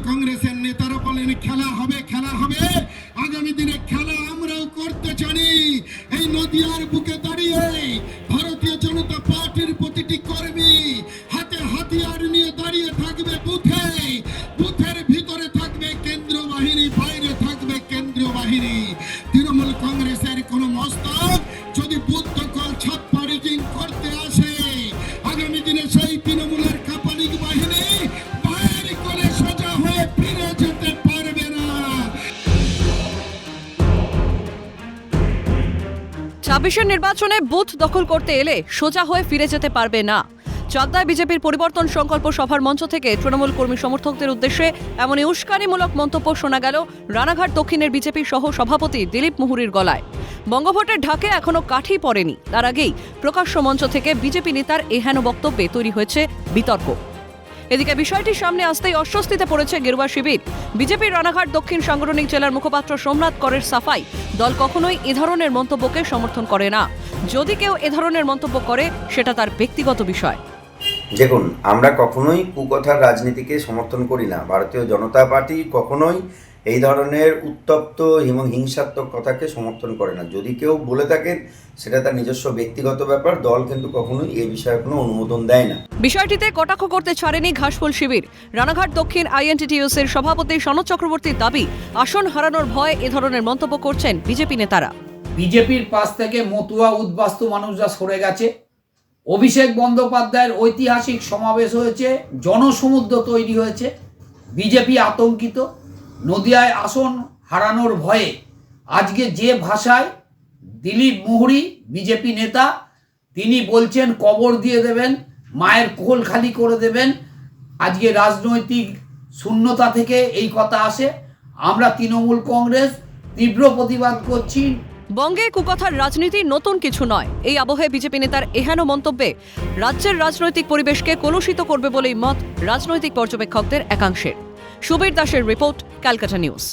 কংগ্রেসের নেতারা বলেন খেলা হবে খেলা হবে, আগামী দিনে খেলা আমরাও করতে জানি। এই নদিয়ার বুকে দাঁড়িয়ে ভারতীয় জনতা পার্টির প্রতিটি কর্মী হাতে হাতিয়ার নিয়ে দাঁড়িয়ে থাকবে বুথে, বুথের ভিতরে থাকবে কেন্দ্রীয় বাহিনী, বাইরে থাকবে কেন্দ্রীয় বাহিনী। তৃণমূল কংগ্রেসের কোন মস্তক যদি বুথ দখল ছাপ্পা রিগিং করতে আসে, আগামী দিনে সেই তৃণমূলের কাপালিক বাহিনী বাইরে করে সোজা হয়ে ফিরে যেতে পারবে না। ২৬-এর নির্বাচনে বুথ দখল করতে এলে সোজা হয়ে ফিরে যেতে পারবে না। চাকদায় বিজেপির পরিবর্তন সংকল্প সভার মঞ্চ থেকে তৃণমূল কর্মী সমর্থকদের উদ্দেশ্যে এমনই উস্কানিমূলক মন্তব্য শোনা গেল রানাঘাট দক্ষিণের বিজেপি সহ সভাপতি দিলীপ মুহুরীর গলায়। বঙ্গভোটের ঢাকে এখনো কাঠি পড়েনি, তার আগেই প্রকাশ্য মঞ্চ থেকে বিজেপি নেতার এহেন বক্তব্যে তৈরি হয়েছে বিতর্ক। এদিকে বিষয়টি সামনে আসতেই অস্বস্তিতে পড়েছে গেরুয়া শিবির। বিজেপির রানাঘাট দক্ষিণ সাংগঠনিক জেলার মুখপাত্র সোমনাথ করের সাফাই, দল কখনোই এ ধরনের মন্তব্যকে সমর্থন করে না। যদি কেউ এ ধরনের মন্তব্য করে সেটা তার ব্যক্তিগত বিষয়। দেখুন, আমরা কখনোই কুকথার রাজনীতিকে সমর্থন করি না। ভারতীয় জনতা পার্টি কখনোই এই ধরনের উত্তপ্ত এবং হিংসাত্মক কথাকে সমর্থন করে না। যদি কেউ বলে থাকেন সেটা তার নিজস্ব ব্যক্তিগত ব্যাপার, দল কিন্তু কখনোই এই বিষয়ে কোনো অনুমোদন দেয় না। বিষয়টিতে কটাক্ষ করতে ছাড়েনি ঘাসফুল শিবির। রানাঘাট দক্ষিণ আইএনটিটিইউসির সভাপতি সনৎ চক্রবর্তীর দাবি, আসন হারানোর ভয়ে এ ধরনের মন্তব্য করছেন বিজেপি নেতারা। বিজেপির পাশ থেকে মতুয়া উদ্বাস্তু মানুষরা সরে গেছে। অভিষেক বন্দ্যোপাধ্যায়ের ঐতিহাসিক সমাবেশ হয়েছে, জনসমুদ্র তৈরি হয়েছে। বিজেপি আতঙ্কিত। নদিয়ায় আসন হারানোর ভয়ে আজকে যে ভাষায় দিলীপ মুহুরী বিজেপি নেতা তিনি বলছেন কবর দিয়ে দেবেন, মায়ের কোল খালি করে দেবেন, আজকে রাজনৈতিক শূন্যতা থেকে এই কথা আসে। আমরা তৃণমূল কংগ্রেস তীব্র প্রতিবাদ করছি। বঙ্গে কুকথার রাজনীতি নতুন কিছু নয়। এই আবহে বিজেপি নেতার এহেন মন্তব্যে রাজ্যের রাজনৈতিক পরিবেশকে কলুষিত করবে বলেই মত রাজনৈতিক পর্যবেক্ষকদের একাংশের। সুবীর দাসের রিপোর্ট, ক্যালকাটা নিউজ।